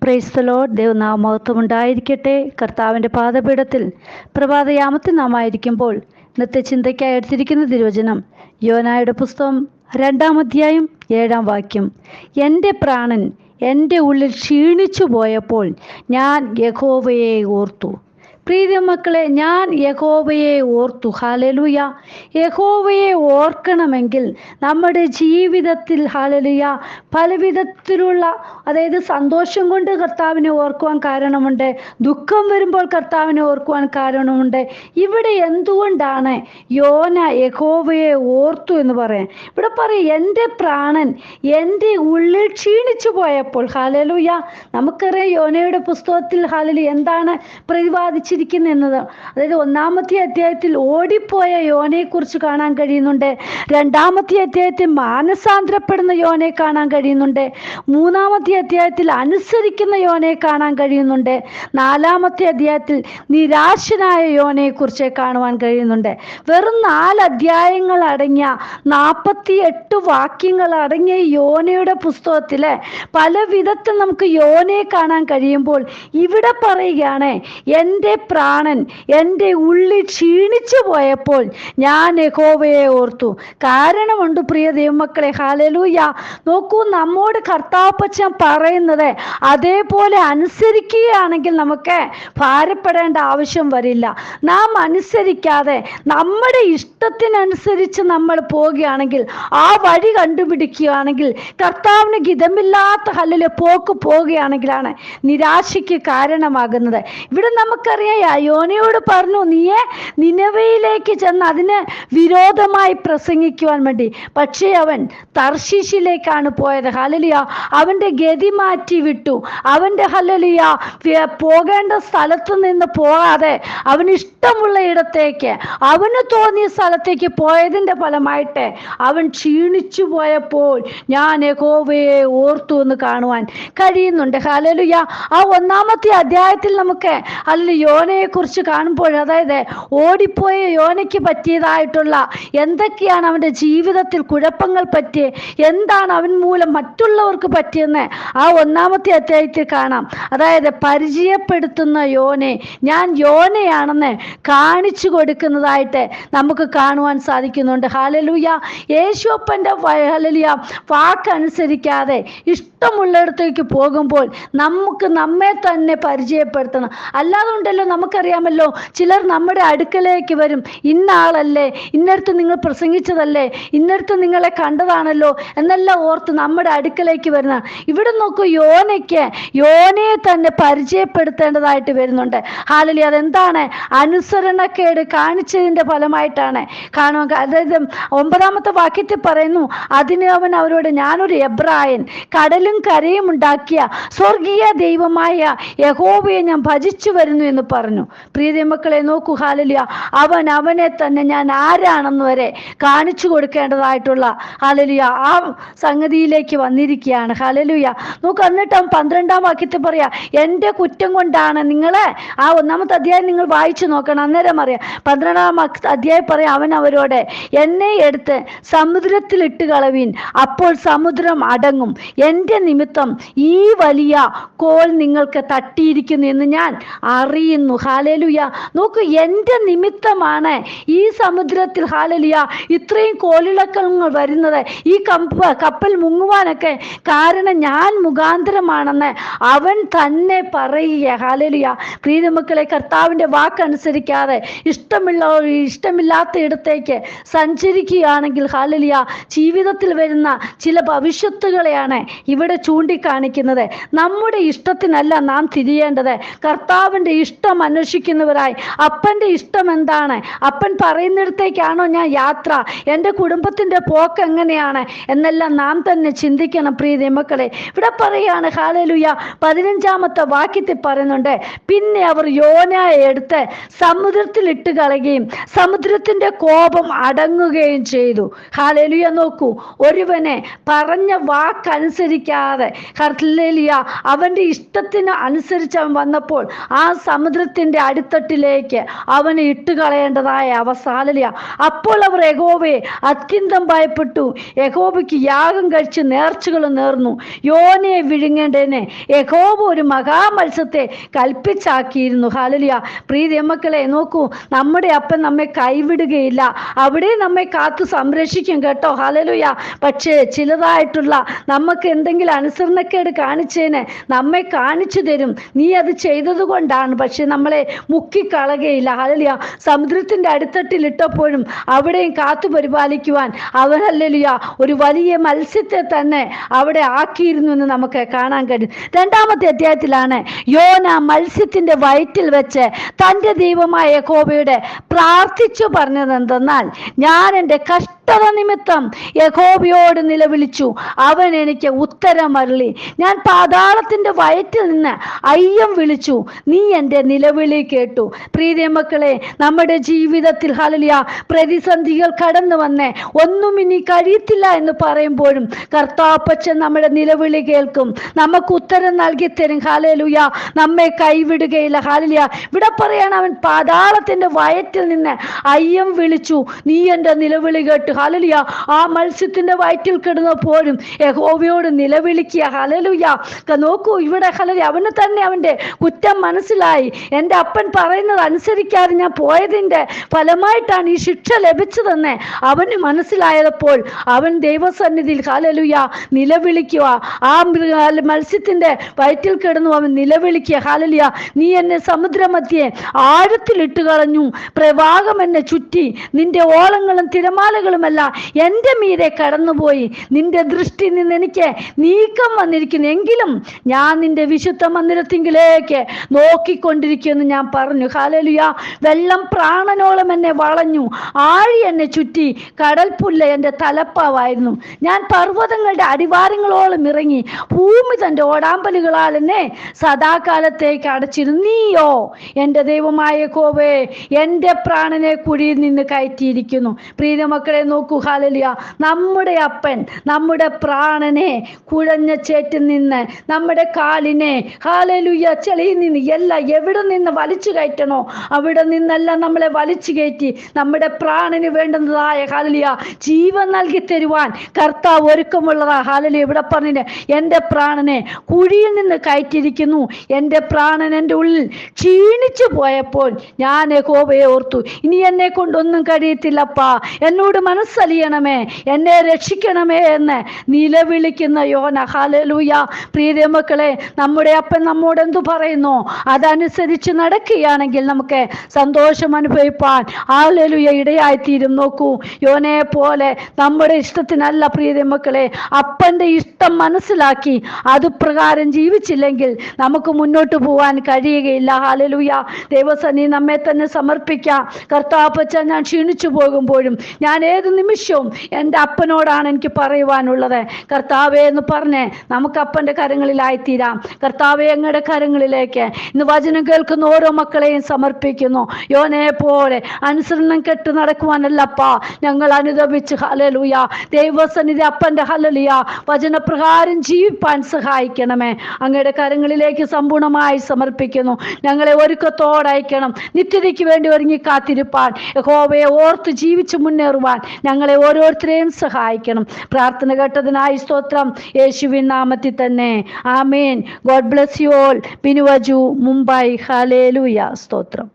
Praise the Lord. ദൈവനാമമഹത്വം ഉണ്ടായിരിക്കട്ടെ. കർത്താവിൻ്റെ പാദപീഠത്തിൽ പ്രഭാതയാമത്തിൽ നാം ആയിരിക്കുമ്പോൾ ഇന്നത്തെ ചിന്തയ്ക്കായി എടുത്തിരിക്കുന്ന തിരുവചനം യോനായുടെ പുസ്തകം 2-ാം അധ്യായം 7-ാം വാക്യം. എൻ്റെ പ്രാണൻ എൻ്റെ ഉള്ളിൽ ക്ഷീണിച്ചു പോയപ്പോൾ ഞാൻ യഹോവയെ ഓർത്തു. പ്രിയ മക്കളെ, ഞാൻ യഹോവയെ ഓർത്തു. ഹല്ലേലൂയ. യഹോവയെ ഓർക്കണമെങ്കിൽ നമ്മുടെ ജീവിതത്തിൽ ഹല്ലേലൂയ പലവിധത്തിലുള്ള, അതായത് സന്തോഷം കൊണ്ട് കർത്താവിനെ ഓർക്കുവാൻ കാരണമുണ്ട്, ദുഃഖം വരുമ്പോൾ കർത്താവിനെ ഓർക്കുവാൻ കാരണമുണ്ട്. ഇവിടെ എന്തുകൊണ്ടാണ് യോന യഹോവയെ ഓർത്തു എന്ന് പറയാൻ? ഇവിടെ പറയും എൻ്റെ പ്രാണൻ എൻ്റെ ഉള്ളിൽ ക്ഷീണിച്ചു പോയപ്പോൾ. ഹല്ലേലൂയ. നമുക്കറിയാം യോനയുടെ പുസ്തകത്തിൽ ഹല്ലേലൂയ എന്താണ് പ്രതിപാദിച്ചിരിക്കുന്നത് എന്നത്. അതായത് 1-ാമത്തെ അധ്യായത്തിൽ ഓടിപ്പോയ യോനയെ കുറിച്ച് കാണാൻ കഴിയുന്നുണ്ട്. 2-ാമത്തെ അധ്യായത്തിൽ മാനസാന്തരപ്പെടുന്ന യോനയെ കാണാൻ കഴിയുന്നുണ്ട്. 3-ാമത്തെ അധ്യായത്തിൽ അനുസരിക്കുന്ന യോനയെ കാണാൻ കഴിയുന്നുണ്ട്. 4-ാമത്തെ അധ്യായത്തിൽ നിരാശനായ യോനയെ കുറിച്ച് കാണുവാൻ കഴിയുന്നുണ്ട്. വെറും 4 അധ്യായങ്ങൾ അടങ്ങിയ 48 വാക്യങ്ങൾ അടങ്ങിയ യോനയുടെ പുസ്തകത്തില് പല വിധത്തിൽ നമുക്ക് യോനയെ കാണാൻ കഴിയുമ്പോൾ ഇവിടെ പറയുകയാണ് എൻ്റെ പ്രാണൻ എൻ്റെ ഉള്ളിൽ ക്ഷീണിച്ചു പോയപ്പോൾ ഞാൻ യഹോവയെ ഓർത്തു. കാരണമുണ്ട് പ്രിയ ദൈവമക്കളെ. ഹല്ലേലൂയ. നോക്കൂ, നമ്മോട് കർത്താവപ്പച്ചൻ പറയുന്നത് അതേപോലെ അനുസരിക്കുകയാണെങ്കിൽ നമുക്ക് ഭാരപ്പെടേണ്ട ആവശ്യം വരില്ല. നാം അനുസരിക്കാതെ നമ്മുടെ ഇഷ്ടത്തിനനുസരിച്ച് നമ്മൾ പോവുകയാണെങ്കിൽ, ആ വഴി കണ്ടുപിടിക്കുകയാണെങ്കിൽ, കർത്താവിന് ഗിതമില്ലാത്ത ഹല്ലേലൂയ പോക്ക് പോവുകയാണെങ്കിലാണ് നിരാശയ്ക്ക് കാരണമാകുന്നത്. ഇവിടെ നമുക്കറിയാം യോനയോട് പറഞ്ഞു, നീയെ നിനവയിലേക്ക് ചെന്ന് അതിന് വിരോധമായി പ്രസംഗിക്കുവാൻ വേണ്ടി. പക്ഷേ അവൻ തർശീശിലേക്കാണ് പോയത്. ഹല്ലേലൂയ. അവൻ്റെ ഗതി മാറ്റി വിട്ടു. അവൻ്റെ ഹല്ലേലൂയ പോകേണ്ട സ്ഥലത്തു നിന്ന് പോകാതെ അവന് ഇഷ്ടമുള്ള ഇടത്തേക്ക്, അവന് തോന്നിയ സ്ഥലത്തേക്ക് പോയതിൻ്റെ ഫലമായിട്ട് അവൻ ക്ഷീണിച്ചു പോയപ്പോൾ ഞാൻ യഹോവയെ ഓർത്തു എന്ന് കാണുവാൻ കഴിയുന്നുണ്ട്. ഹല്ലേലൂയ. ആ 1-ാമത്തെ അധ്യായത്തിൽ നമുക്ക് യോനയെ കുറിച്ച് കാണുമ്പോൾ, അതായത് ഓടിപ്പോയ യോനയ്ക്ക് പറ്റിയതായിട്ടുള്ള എന്തൊക്കെയാണ് അവൻ്റെ ജീവിതത്തിൽ കുഴപ്പങ്ങൾ പറ്റിയ, എന്താണ് അവൻ മൂലം മറ്റുള്ളവർക്ക് പറ്റിയെന്ന് ആ 1-ാമത്തെ അധ്യായത്തിൽ കാണാം. അതായത് പരിചയപ്പെടുത്തുന്ന യോനെ, ഞാൻ യോനയാണെന്ന് കാണിച്ചു കൊടുക്കുന്നതായിട്ട് നമുക്ക് കാണുവാൻ സാധിക്കുന്നുണ്ട്. ഹല്ലേലൂയ. യേശുപ്പൻ്റെ ഹല്ലേലൂയ വാക്കനുസരിക്കാതെ ഇഷ്ടമുള്ളിടത്തേക്ക് പോകുമ്പോൾ നമുക്ക് നമ്മെ തന്നെ പരിചയപ്പെടുത്തണം. അല്ലാതെ ഉണ്ടല്ലോ, നമുക്കറിയാമല്ലോ, ചിലർ നമ്മുടെ അടുക്കലേക്ക് വരും. ഇന്ന ആളല്ലേ, ഇന്നടുത്ത് നിങ്ങൾ പ്രസംഗിച്ചതല്ലേ, ഇന്നടുത്ത് നിങ്ങളെ കണ്ടതാണല്ലോ എന്നെല്ലാം ഓർത്ത് നമ്മുടെ അടുക്കലേക്ക് വരുന്ന. ഇവിടെ നോക്കൂ, യോനയെ തന്നെ പരിചയപ്പെടുത്തേണ്ടതായിട്ട് വരുന്നുണ്ട്. ഹല്ലേലൂയ. അതെന്താണ്? അനുസരണക്കേട് കാണിച്ചതിൻ്റെ ഫലമായിട്ടാണ് കാണുക. അതായത് 9-ാമത്തെ വാക്യത്തിൽ പറയുന്നു, അതിന് അവൻ അവരോട്, ഞാനൊരു എബ്രായൻ, കടലും കരയും ഉണ്ടാക്കിയ സ്വർഗീയ ദൈവമായ യഹോവയെ ഞാൻ ഭജിച്ചു വരുന്നു എന്ന് പറഞ്ഞു. പ്രിയ മക്കളെ നോക്കൂ, ഹല്ലേലൂയ. അവനെ തന്നെ ഞാൻ ആരാണെന്ന് വരെ കാണിച്ചു കൊടുക്കേണ്ടതായിട്ടുള്ള ഹല്ലേലൂയ ആ സംഗതിയിലേക്ക് വന്നിരിക്കുകയാണ്. ഹല്ലേലൂയ. നോക്ക്, എന്നിട്ട് 12-ാം വാക്യത്തിൽ പറയാ, എൻ്റെ കുറ്റം കൊണ്ടാണ് നിങ്ങളെ, ആ 1-ാമത്തെ അധ്യായം നിങ്ങൾ വായിച്ചു നോക്കണം, അന്നേരം അറിയാം. 12-ാം അധ്യായം പറയാം, അവൻ അവരോട്, എന്നെ എടുത്ത് സമുദ്രത്തിൽ ഇട്ട് കളവീൻ, അപ്പോൾ സമുദ്രം അടങ്ങും. എൻ്റെ നിമിത്തം ഈ വലിയ കോൽ നിങ്ങൾക്ക് തട്ടിയിരിക്കുന്നു എന്ന് ഞാൻ അറിയുന്നു. ഹല്ലേലൂയ. നോക്കൂ, എൻ്റെ നിമിത്തമാണ് ഈ സമുദ്രത്തിൽ ഹല്ലേലൂയ ഇത്രയും കോലിളക്കങ്ങൾ വരുന്നത്. ഈ കപ്പൽ മുങ്ങുവാനൊക്കെ കാരണം ഞാൻ മുഖാന്തരമാണെന്ന് അവൻ തന്നെ പറയുക. ഹല്ലേലൂയ. പ്രിയ മക്കളെ, കർത്താവിൻ്റെ വാക്കനുസരിക്കാതെ ഇഷ്ടമില്ലാത്ത ഇടത്തേക്ക് സഞ്ചരിക്കുകയാണെങ്കിൽ ഹല്ലേലൂയ ജീവിതത്തിൽ വരുന്ന ചില ഭവിഷ്യത്തുകളെയാണ് ഇവിടെ ചൂണ്ടിക്കാണിക്കുന്നത്. നമ്മുടെ ഇഷ്ടത്തിനല്ല നാം തിരിയേണ്ടത്, കർത്താവിൻ്റെ ഇഷ്ടം അന്വേഷിക്കുന്നവരായി. അപ്പൻ്റെ ഇഷ്ടം എന്താണ്? അപ്പൻ പറയുന്നിടത്തേക്കാണോ ഞാൻ യാത്ര? എൻ്റെ കുടുംബത്തിൻ്റെ പോക്ക് എങ്ങനെയാണ് എന്നെല്ലാം നാം തന്നെ ചിന്തിക്കണം. പ്രിയ മക്കളെ, ഇവിടെ പറയുകയാണ് ഹല്ലേലൂയ 15-ാമത്തെ വാക്യത്തിൽ പറയുന്നുണ്ട്, പിന്നെ അവർ യോനയെ എടുത്ത് സമുദ്രത്തിൽ ഇട്ട് കളയുകയും സമുദ്രത്തിൻ്റെ കോപം അടങ്ങുകയും ചെയ്തു. ഹല്ലേലൂയ. നോക്കൂ, ഒരുവനെ പറഞ്ഞ വാക്കനുസരിക്കാതെ ഹല്ലേലൂയ അവൻ്റെ ഇഷ്ടത്തിന് അനുസരിച്ച് അവൻ വന്നപ്പോൾ ആ സമുദ്രത്തിൽ സമുദ്രത്തിന്റെ അടിത്തട്ടിലേക്ക് അവനെ ഇട്ടുകളയേണ്ടതായ അവസ്ഥ. ഹല്ലേലൂയ. അപ്പോൾ അവർ യഹോവയെ അത്യന്തം ഭയപ്പെട്ടു. യഹോവയ്ക്ക് യാഗം കഴിച്ച് നേർച്ചകൾ നേർന്നു. യോനയെ വിഴുങ്ങേണ്ടതിന് യഹോവ ഒരു മഹാമത്സ്യത്തെ കൽപ്പിച്ചാക്കിയിരുന്നു. ഹല്ലേലൂയ. പ്രിയ മക്കളെ, നോക്കൂ, നമ്മുടെ അപ്പൻ നമ്മെ കൈവിടുകയില്ല. അവിടെ നമ്മെ കാത്തു സംരക്ഷിക്കും കേട്ടോ. ഹല്ലേലൂയ. പക്ഷേ ചിലതായിട്ടുള്ള നമുക്ക് എന്തെങ്കിലും അനുസരണക്കേട് കാണിച്ചതിന് നമ്മെ കാണിച്ചു തരും. നീ അത് ചെയ്തത് കൊണ്ടാണ്. പക്ഷെ നമ്മളെ മുക്കിക്കളകയില്ല. ഹല്ലേലൂയ. സമുദ്രത്തിന്റെ അടിത്തട്ടിൽ ഇട്ടപ്പോഴും അവിടെയും കാത്തു പരിപാലിക്കുവാൻ അവൻ ഹല്ലേലൂയ ഒരു വലിയ മത്സ്യത്തെ തന്നെ അവിടെ ആക്കിയിരുന്നു എന്ന് നമുക്ക് കാണാൻ കഴിയും. 2-ാമത്തെ അധ്യായത്തിലാണ് യോന മത്സ്യത്തിന്റെ വയറ്റിൽ വെച്ച് തൻ്റെ ദൈവമായ യഹോവയോട് പ്രാർത്ഥിച്ചു പറഞ്ഞത് എന്തെന്നാൽ, ഞാൻ എൻ്റെ കഷ്ടത നിമിത്തം യഹോവയോട് നിലവിളിച്ചു, അവൻ എനിക്ക് ഉത്തരം അരുളി. ഞാൻ പാതാളത്തിന്റെ വയറ്റിൽ നിന്ന് അയ്യം വിളിച്ചു, നീ എൻ്റെ നിലവിളി കേട്ടു. പ്രിയ മക്കളെ, നമ്മുടെ ജീവിതത്തിൽ ഹല്ലേലൂയ പ്രതിസന്ധികൾ കടന്നു വന്നേ ഒന്നും ഇനി കഴിയത്തില്ല എന്ന് പറയുമ്പോഴും കർത്താപ്പച്ചൻ നമ്മുടെ നിലവിളി കേൾക്കും, നമുക്ക് ഉത്തരം നൽകി തരും. ഹല്ലേലൂയ. നമ്മെ കൈവിടുകയില്ല. ഹല്ലേലൂയ. ഇവിടെ പറയാണ്, അവൻ പാതാളത്തിന്റെ വയറ്റിൽ നിന്ന് അയ്യം വിളിച്ചു, നീ എൻ്റെ നിലവിളി കേട്ടു. ഹല്ലേലൂയ. ആ മത്സ്യത്തിന്റെ വയറ്റിൽ കിടന്നപ്പോഴും യഹോവയോട് നിലവിളിക്കുക. ഹല്ലേലൂയ. നോക്കൂ, ഇവിടെ ഹല്ലേലൂയ അവന് തന്നെ അവന്റെ കുറ്റം മനസ്സിലായി. എൻ്റെ അപ്പൻ പറയുന്നത് അനുസരിക്കാതെ ഞാൻ പോയതിന്റെ ഫലമായിട്ടാണ് ഈ ശിക്ഷ ലഭിച്ചതെന്ന് അവന് മനസ്സിലായപ്പോൾ അവൻ ദൈവസന്നിധിയിൽ ഹല്ലേലൂയ നിലവിളിക്കുക. ആ മത്സ്യത്തിന്റെ വയറ്റിൽ കിടന്നു അവൻ നിലവിളിക്കുക. ഹല്ലേലൂയ. നീ എന്നെ സമുദ്രമധ്യേ ആഴത്തിലിട്ട് കളഞ്ഞു, പ്രവാഹം എന്നെ ചുറ്റി, നിന്റെ ഓളങ്ങളും തിരമാലകളുമല്ല എൻ്റെ മീതെ കടന്നുപോയി. നിന്റെ ദൃഷ്ടി നിന്ന് എനിക്ക് നീക്കം വന്നിരിക്കുന്നു, എങ്കിലും ഞാൻ നിന്റെ വിശുദ്ധ മന്ദിരത്തിങ്കിലേക്ക് നോക്കിക്കൊണ്ടിരിക്കുമെന്ന് ഞാൻ പറഞ്ഞു. ഹല്ലേലൂയ. വെള്ളം പ്രാണനോളം എന്നെ വളഞ്ഞു, ആഴി എന്നെ ചുറ്റി, കടൽ പുല്ല് എൻ്റെ തലപ്പാവായിരുന്നു. ഞാൻ പർവ്വതങ്ങളുടെ അടിവാരങ്ങളോളം ഇറങ്ങി, ഭൂമി തൻ്റെ ഓടാമ്പലുകളാൽ എന്നെ സദാകാലത്തേക്ക് അടച്ചിരുന്നു. നീയോ എൻ്റെ ദൈവമായ യഹോവേ, എൻ്റെ പ്രാണനെ കുഴിയിൽ നിന്ന് കയറ്റിയിരിക്കുന്നു. പ്രിയ മക്കളെ, നോക്കൂ, ഹല്ലേലൂയ. നമ്മുടെ അപ്പൻ നമ്മുടെ പ്രാണനെ കുഴഞ്ഞ ചേറ്റിൽ നിന്ന്, നമ്മുടെ കാലിനെ ഹല്ലേലൂയ ചെളിയിൽ നിന്ന് എല്ലാം എവിടെ നിന്ന് വലിച്ചു കയറ്റണോ അവിടെ നിന്നെല്ലാം നമ്മളെ വലിച്ചു കയറ്റി നമ്മുടെ പ്രാണന് വേണ്ടുന്നതായ ഹല്ലേലൂയ ജീവൻ നൽകി തരുവാൻ കർത്താവ് ഒരുക്കമുള്ളതാ. ഹല്ലേലൂയ. ഇവിടെ പറഞ്ഞിട്ട് എൻ്റെ പ്രാണനെ കുഴിയിൽ നിന്ന് കയറ്റിയിരിക്കുന്നു. എൻ്റെ പ്രാണൻ എൻ്റെ ഉള്ളിൽ ക്ഷീണിച്ചു പോയപ്പോൾ ഞാൻ യഹോവയെ ഓർത്തു, ഇനി എന്നെ കൊണ്ടൊന്നും കഴിയത്തില്ലപ്പാ, എന്നോട് മനസ്സലിയണമേ, എന്നെ രക്ഷിക്കണമേ എന്ന് നിലവിളിക്കുന്ന യോന. ഹല്ലേലൂയ. പ്രിയ മക്കളെ, നമ്മുടെ അപ്പൻ നമ്മോട് എന്തു പറയുന്നു അതനുസരിച്ച് നടക്കുകയാണെങ്കിൽ നമുക്ക് സന്തോഷം അനുഭവിപ്പാൻ ഹല്ലേലൂയ ഇടയായിത്തീരും. നോക്കൂ, യോനയെ പോലെ നമ്മുടെ ഇഷ്ടത്തിനല്ല പ്രിയ മക്കളെ, അപ്പൻ്റെ ഇഷ്ടം മനസ്സിലാക്കി അതുപ്രകാരം ജീവിച്ചില്ലെങ്കിൽ നമുക്ക് മുന്നോട്ട് പോകാൻ കഴിയുകയില്ല. ഹല്ലേലൂയ. ദൈവസന്നിധി നമ്മെ തന്നെ സമർപ്പിക്കാം. കർത്താപ്പച്ച, ഞാൻ ക്ഷീണിച്ചു പോകുമ്പോഴും ഞാൻ ഏത് നിമിഷവും എൻ്റെ അപ്പനോടാണ് എനിക്ക് പറയുവാനുള്ളത്. കർത്താവേ എന്ന് പറഞ്ഞ് നമുക്ക് അപ്പൻ്റെ കരങ്ങളിലായിത്തീരാം. കർത്താവേ, അങ്ങയുടെ കരങ്ങളിലേക്ക് ഇന്ന് വചനം കേൾക്കുന്ന ഓരോ മക്കളെയും സമർപ്പിക്കുന്നു. യോനയെ പോലെ അനുസരണം കെട്ട് നടക്കുവാനല്ലപ്പാ ഞങ്ങൾ അനുദപിച്ച് ഹല്ലേലൂയ ദൈവസന്നിധി അപ്പൻ്റെ ഹല്ലേലൂയ വചനപ്രകാരം ജീവിപ്പാൻ സഹായിക്കണമേ. അങ്ങയുടെ കരങ്ങളിലേക്ക് സമ്പൂർണ്ണമായി സമർപ്പിക്കുന്നു. ഞങ്ങളെ ഒരുക്കത്തോടയക്കണം, നിത്യതയ്ക്ക് വേണ്ടി ഒരുങ്ങി കാത്തിരിപ്പാൻ, യഹോവയെ ഓർത്ത് ജീവിച്ച് മുന്നേറുവാൻ ഞങ്ങളെ ഓരോരുത്തരെയും സഹായിക്കണം. പ്രാർത്ഥന കേട്ടതിനായി സ്തോത്രം, യേശുവിൻ നാമത്തിൽ തന്നെ ആമേൻ. God bless you all. ബിനുവജു, മുംബൈ. ഹല്ലേലൂയ. സ്തോത്രം.